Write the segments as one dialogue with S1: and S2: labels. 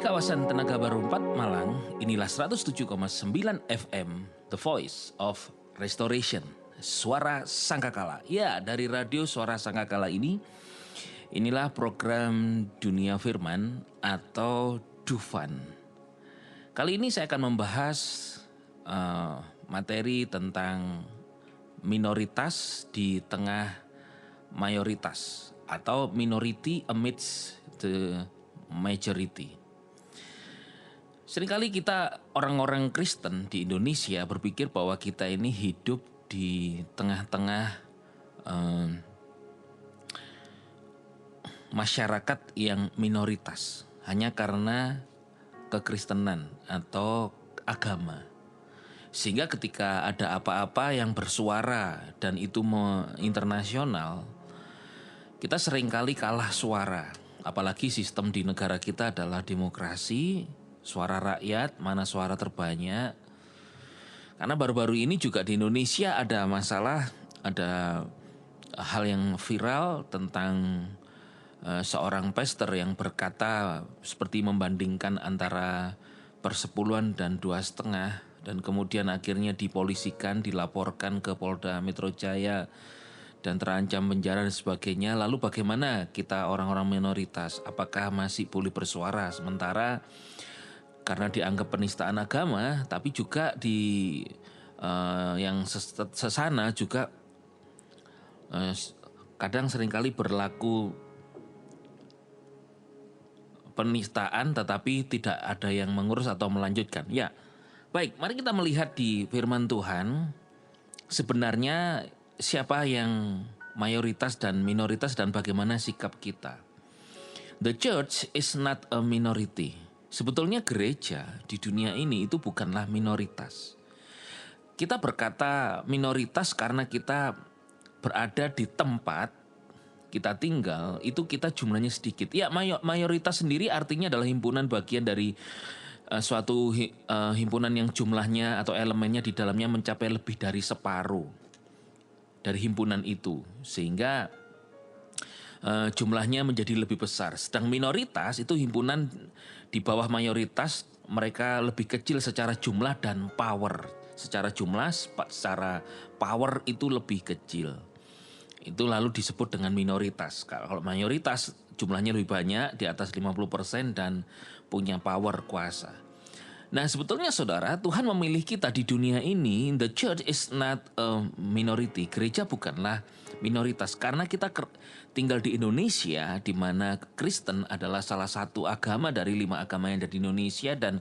S1: kawasan Tenaga Baru 4 Malang, inilah 107,9 FM, The Voice of Restoration, Suara Sangkakala. Ya, dari radio Suara Sangkakala inilah program Dunia Firman atau Dufan. Kali ini saya akan membahas materi tentang minoritas di tengah mayoritas atau minority amidst the majority. Seringkali kita orang-orang Kristen di Indonesia berpikir bahwa kita ini hidup di tengah-tengah masyarakat yang minoritas hanya karena kekristenan atau agama. Sehingga ketika ada apa-apa yang bersuara dan itu internasional, kita seringkali kalah suara. Apalagi sistem di negara kita adalah demokrasi, suara rakyat, mana suara terbanyak. Karena baru-baru ini juga di Indonesia ada masalah, ada hal yang viral tentang seorang pastor yang berkata seperti membandingkan antara persepuluhan dan 2,5, dan kemudian akhirnya dipolisikan, dilaporkan ke Polda Metro Jaya dan terancam penjara dan sebagainya. Lalu bagaimana kita orang-orang minoritas? Apakah masih boleh bersuara? Sementara karena dianggap penistaan agama, tapi juga di yang sesana juga kadang seringkali berlaku penistaan tetapi tidak ada yang mengurus atau melanjutkan. Ya, baik, mari kita melihat di firman Tuhan sebenarnya siapa yang mayoritas dan minoritas dan bagaimana sikap kita. The church is not a minority. Sebetulnya gereja di dunia ini itu bukanlah minoritas. Kita berkata minoritas karena kita berada di tempat kita tinggal, itu kita jumlahnya sedikit. Ya, mayoritas sendiri artinya adalah himpunan bagian dari suatu himpunan yang jumlahnya atau elemennya di dalamnya mencapai lebih dari separuh dari himpunan itu, sehingga jumlahnya menjadi lebih besar. Sedang minoritas itu himpunan di bawah mayoritas, mereka lebih kecil secara jumlah dan power. Secara jumlah, secara power itu lebih kecil. Itu lalu disebut dengan minoritas. Kalau mayoritas jumlahnya lebih banyak, di atas 50% dan punya power kuasa. Nah, sebetulnya saudara, Tuhan memilih kita di dunia ini. The church is not a minority. Gereja bukanlah minoritas. Karena kita tinggal di Indonesia, di mana Kristen adalah salah satu agama dari 5 agama yang ada di Indonesia. Dan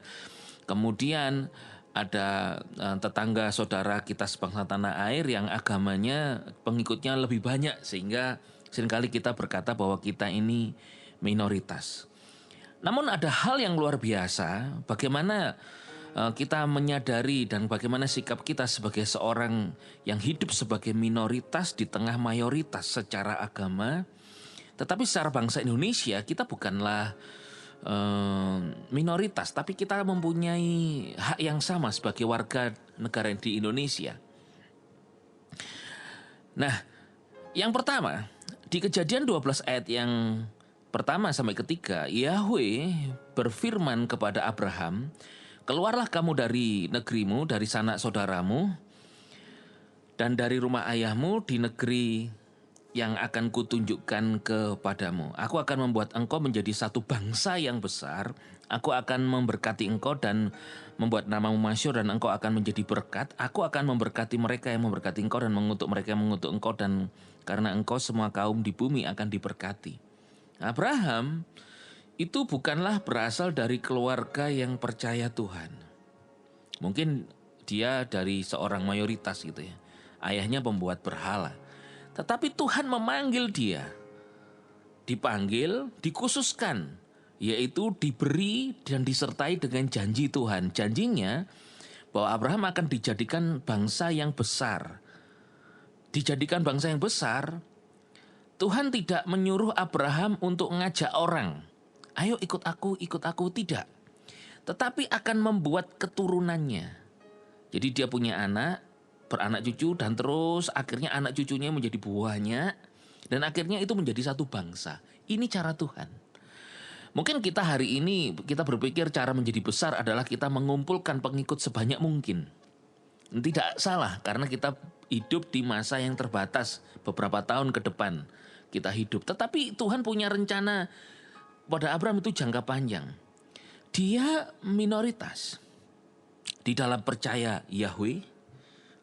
S1: kemudian ada tetangga saudara kita sebangsa tanah air yang agamanya pengikutnya lebih banyak. Sehingga seringkali kita berkata bahwa kita ini minoritas. Namun ada hal yang luar biasa, bagaimana kita menyadari dan bagaimana sikap kita sebagai seorang yang hidup sebagai minoritas di tengah mayoritas secara agama. Tetapi secara bangsa Indonesia kita bukanlah minoritas, tapi kita mempunyai hak yang sama sebagai warga negara di Indonesia. Nah, yang pertama, di Kejadian 12 ayat yang pertama sampai ketiga, Yahweh berfirman kepada Abraham, "Keluarlah kamu dari negerimu, dari sanak saudaramu, dan dari rumah ayahmu di negeri yang akan kutunjukkan kepadamu. Aku akan membuat engkau menjadi satu bangsa yang besar. Aku akan memberkati engkau dan membuat namamu masyhur, dan engkau akan menjadi berkat. Aku akan memberkati mereka yang memberkati engkau dan mengutuk mereka yang mengutuk engkau, dan karena engkau semua kaum di bumi akan diberkati." Abraham itu bukanlah berasal dari keluarga yang percaya Tuhan. Mungkin dia dari seorang mayoritas gitu ya. Ayahnya pembuat berhala. Tetapi Tuhan memanggil dia. Dipanggil, dikhususkan. Yaitu diberi dan disertai dengan janji Tuhan. Janjinya bahwa Abraham akan dijadikan bangsa yang besar. Dijadikan bangsa yang besar, Tuhan tidak menyuruh Abraham untuk ngajak orang, "Ayo ikut aku," tidak. Tetapi akan membuat keturunannya. Jadi dia punya anak, beranak cucu, dan terus akhirnya anak cucunya menjadi buahnya, dan akhirnya itu menjadi satu bangsa. Ini cara Tuhan. Mungkin kita hari ini kita berpikir cara menjadi besar adalah kita mengumpulkan pengikut sebanyak mungkin. Tidak salah karena kita hidup di masa yang terbatas beberapa tahun ke depan kita hidup. Tetapi Tuhan punya rencana pada Abraham itu jangka panjang. Dia minoritas di dalam percaya Yahweh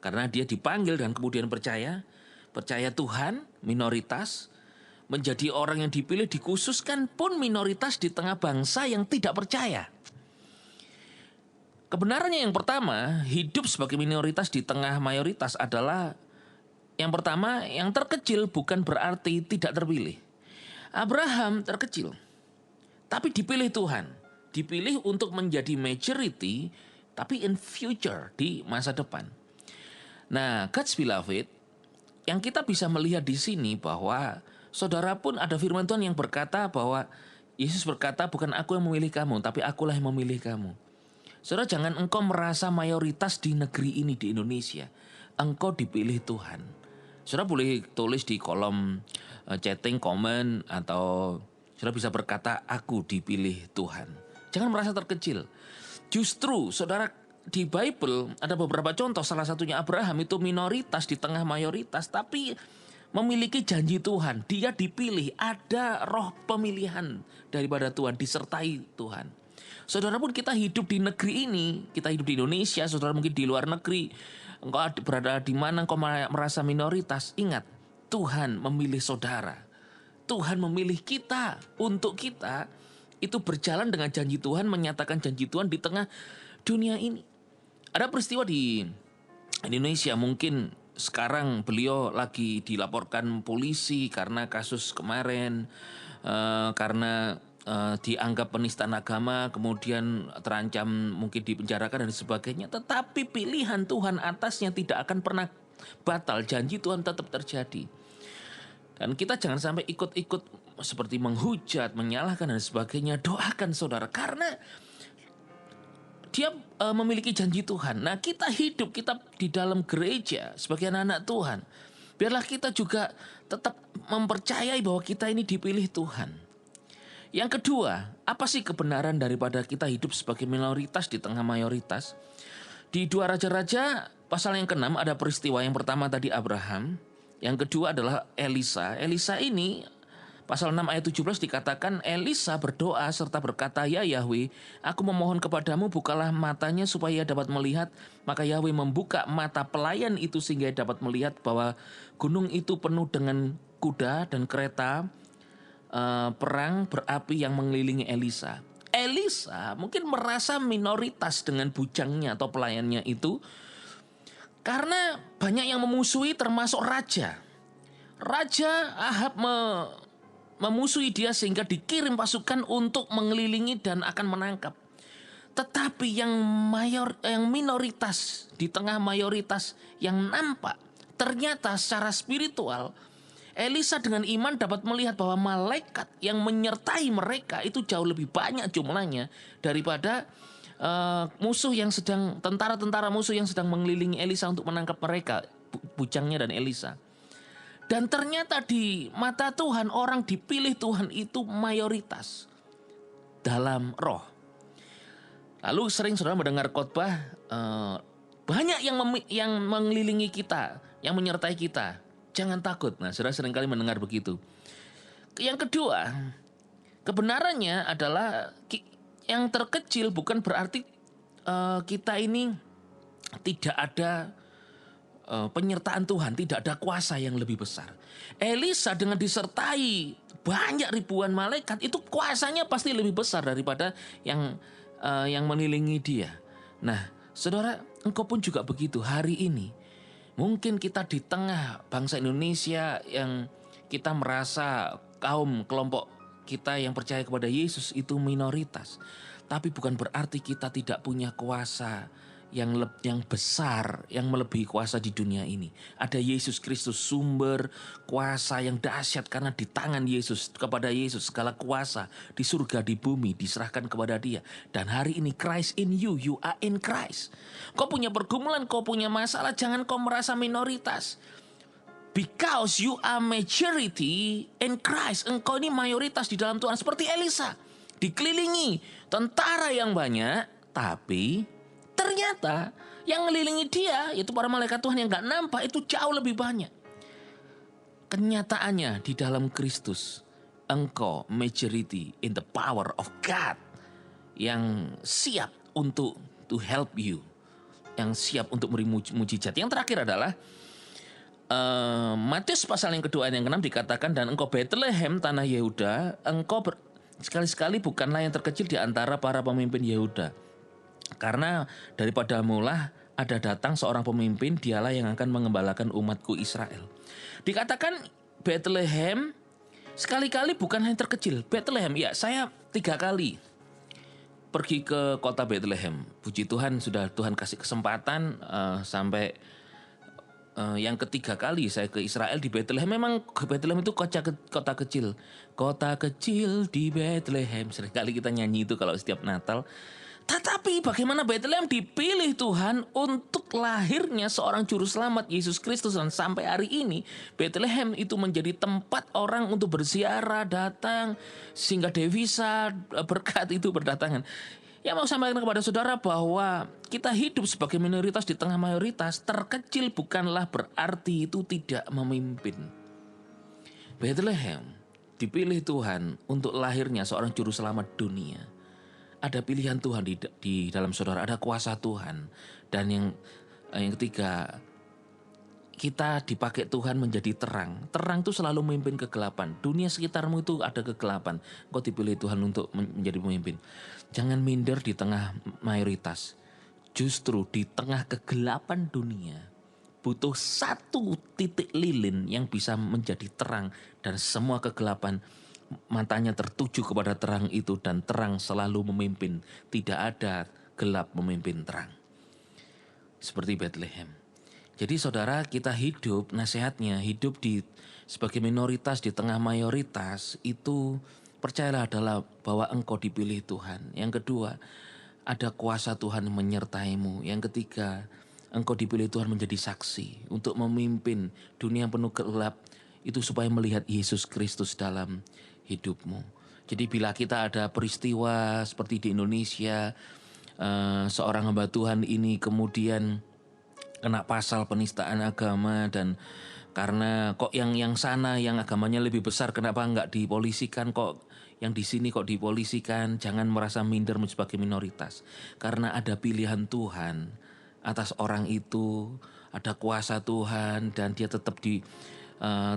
S1: karena dia dipanggil dan kemudian percaya Tuhan, minoritas. Menjadi orang yang dipilih dikhususkan pun minoritas di tengah bangsa yang tidak percaya. Kebenarannya yang pertama, hidup sebagai minoritas di tengah mayoritas adalah yang pertama, yang terkecil bukan berarti tidak terpilih. Abraham terkecil, tapi dipilih Tuhan. Dipilih untuk menjadi majority, tapi in future, di masa depan. Nah, God's beloved, yang kita bisa melihat di sini bahwa saudara pun ada firman Tuhan yang berkata bahwa Yesus berkata, bukan aku yang memilih kamu, tapi akulah yang memilih kamu. Saudara, jangan engkau merasa mayoritas di negeri ini, di Indonesia. Engkau dipilih Tuhan. Saudara boleh tulis di kolom chatting, komen, atau saudara bisa berkata, aku dipilih Tuhan. Jangan merasa terkecil. Justru, saudara, di Bible ada beberapa contoh, salah satunya Abraham itu minoritas di tengah mayoritas, tapi memiliki janji Tuhan. Dia dipilih, ada roh pemilihan daripada Tuhan, disertai Tuhan. Saudara pun kita hidup di negeri ini, kita hidup di Indonesia, saudara mungkin di luar negeri, engkau berada di mana engkau merasa minoritas, ingat, Tuhan memilih saudara. Tuhan memilih kita, untuk kita, itu berjalan dengan janji Tuhan, menyatakan janji Tuhan di tengah dunia ini. Ada peristiwa di Indonesia, mungkin sekarang beliau lagi dilaporkan polisi karena kasus kemarin, karena dianggap penistaan agama, kemudian terancam mungkin dipenjarakan dan sebagainya. Tetapi pilihan Tuhan atasnya tidak akan pernah batal, janji Tuhan tetap terjadi. Dan kita jangan sampai ikut-ikut seperti menghujat, menyalahkan dan sebagainya. Doakan saudara, karena dia memiliki janji Tuhan. Nah, kita hidup, kita di dalam gereja sebagai anak-anak Tuhan. Biarlah kita juga tetap mempercayai bahwa kita ini dipilih Tuhan. Yang kedua, apa sih kebenaran daripada kita hidup sebagai minoritas di tengah mayoritas? Di 2 Raja-Raja pasal yang ke-6 ada peristiwa. Yang pertama tadi Abraham. Yang kedua adalah Elisa. Elisa ini pasal 6 ayat 17 dikatakan, Elisa berdoa serta berkata, ya Yahweh, aku memohon kepadamu, bukalah matanya supaya ia dapat melihat. Maka Yahweh membuka mata pelayan itu sehingga ia dapat melihat bahwa gunung itu penuh dengan kuda dan kereta perang berapi yang mengelilingi Elisa. Elisa mungkin merasa minoritas dengan bujangnya atau pelayannya itu, karena banyak yang memusuhi termasuk raja. Raja Ahab memusuhi dia sehingga dikirim pasukan untuk mengelilingi dan akan menangkap. Tetapi yang minoritas di tengah mayoritas yang nampak, ternyata secara spiritual Elisa dengan iman dapat melihat bahwa malaikat yang menyertai mereka itu jauh lebih banyak jumlahnya daripada tentara-tentara musuh yang sedang mengelilingi Elisa untuk menangkap mereka, bujangnya dan Elisa. Dan ternyata di mata Tuhan, orang dipilih Tuhan itu mayoritas dalam roh. Lalu sering saudara mendengar khotbah, banyak yang mengelilingi kita, yang menyertai kita. Jangan takut. Nah, saudara seringkali mendengar begitu. Yang kedua, kebenarannya adalah yang terkecil bukan berarti kita ini tidak ada penyertaan Tuhan, tidak ada kuasa yang lebih besar. Elisa dengan disertai banyak ribuan malaikat, itu kuasanya pasti lebih besar daripada yang mengelilingi dia. Nah, saudara, engkau pun juga begitu hari ini. Mungkin kita di tengah bangsa Indonesia yang kita merasa kelompok kita yang percaya kepada Yesus itu minoritas. Tapi bukan berarti kita tidak punya kuasa yang besar, yang melebihi kuasa di dunia ini. Ada Yesus Kristus, sumber kuasa yang dahsyat, karena di tangan Yesus, kepada Yesus segala kuasa di surga, di bumi diserahkan kepada Dia. Dan hari ini Christ in you, you are in Christ. Kau punya pergumulan, kau punya masalah, jangan kau merasa minoritas. Because you are majority in Christ. Engkau ini mayoritas di dalam Tuhan. Seperti Elisa. dikelilingi tentara yang banyak, tapi ternyata yang ngelilingi dia, yaitu para malaikat Tuhan yang gak nampak, itu jauh lebih banyak. Kenyataannya di dalam Kristus, engkau majority in the power of God, yang siap untuk to help you, yang siap untuk memberi mujizat. Yang terakhir adalah Matius pasal yang kedua ayat yang ke-6 dikatakan, dan engkau Bethlehem tanah Yehuda, engkau sekali-sekali bukanlah yang terkecil di antara para pemimpin Yehuda, karena daripada mula ada datang seorang pemimpin, dialah yang akan mengembalakan umatku Israel. Dikatakan Bethlehem sekali-kali bukan yang terkecil. Bethlehem, ya, saya 3 kali pergi ke kota Bethlehem. Puji Tuhan sudah Tuhan kasih kesempatan sampai yang ketiga kali saya ke Israel di Bethlehem. Memang Bethlehem itu kota kecil. Kota kecil di Bethlehem. Seringkali kita nyanyi itu kalau setiap Natal. Tetapi bagaimana Bethlehem dipilih Tuhan untuk lahirnya seorang juru selamat Yesus Kristus. Dan sampai hari ini Bethlehem itu menjadi tempat orang untuk berziarah, datang, sehingga devisa berkat itu berdatangan. Yang mau sampaikan kepada saudara bahwa kita hidup sebagai minoritas di tengah mayoritas. Terkecil bukanlah berarti itu tidak memimpin. Bethlehem dipilih Tuhan untuk lahirnya seorang juru selamat dunia. Ada pilihan Tuhan di dalam saudara, ada kuasa Tuhan. Dan yang ketiga, kita dipakai Tuhan menjadi terang. Terang itu selalu memimpin kegelapan. Dunia sekitarmu itu ada kegelapan. Kau dipilih Tuhan untuk menjadi pemimpin. Jangan minder di tengah mayoritas. Justru di tengah kegelapan dunia, butuh satu titik lilin yang bisa menjadi terang. Dan semua kegelapan matanya tertuju kepada terang itu, dan terang selalu memimpin. Tidak ada gelap memimpin terang. Seperti Bethlehem. Jadi saudara, kita hidup, nasihatnya hidup sebagai minoritas di tengah mayoritas itu, percayalah adalah bahwa engkau dipilih Tuhan. Yang kedua, ada kuasa Tuhan menyertaimu. Yang ketiga, engkau dipilih Tuhan menjadi saksi untuk memimpin dunia yang penuh gelap itu, supaya melihat Yesus Kristus dalam hidupmu. Jadi bila kita ada peristiwa seperti di Indonesia, seorang hamba Tuhan ini kemudian kena pasal penistaan agama, dan karena kok yang sana yang agamanya lebih besar kenapa nggak dipolisikan, kok yang di sini kok dipolisikan. Jangan merasa minder sebagai minoritas, karena ada pilihan Tuhan atas orang itu, ada kuasa Tuhan, dan dia tetap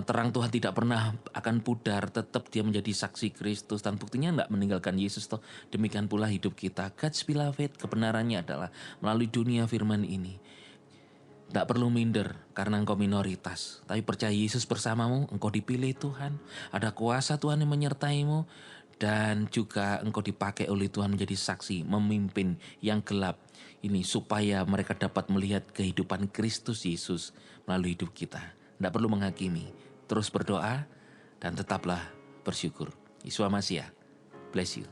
S1: terang Tuhan tidak pernah akan pudar, tetap dia menjadi saksi Kristus, dan buktinya tidak meninggalkan Yesus. Toh demikian pula hidup kita. God's beloved, kebenarannya adalah melalui dunia firman ini. Tak perlu minder karena engkau minoritas, tapi percaya Yesus bersamamu, engkau dipilih Tuhan, ada kuasa Tuhan yang menyertaimu, dan juga engkau dipakai oleh Tuhan menjadi saksi, memimpin yang gelap ini, supaya mereka dapat melihat kehidupan Kristus Yesus melalui hidup kita. Tidak perlu menghakimi, terus berdoa dan tetaplah bersyukur. Yesus Masiah, bless you.